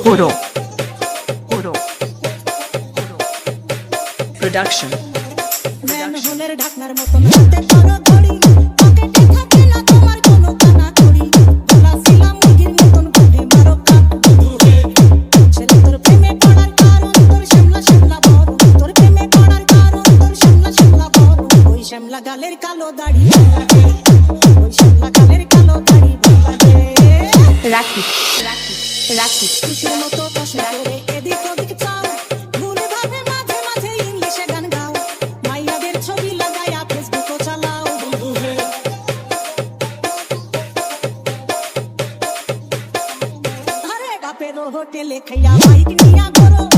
Oro. Production. গালের কালো দাড়ি ওই শ্যামলা গালের কালো দাড়ি রাখি খুশির মতো কষ্ট করে এদিক ওদিক চাও ভুলে ভাবে মাঝে মাঝে ইংলিশে গান গাও মাইয়াদের ছবি লাগায়া ফেসবুকও চালাও আরে বাপের হোটেলে খাইয়া বাইক নিয়া ঘোরো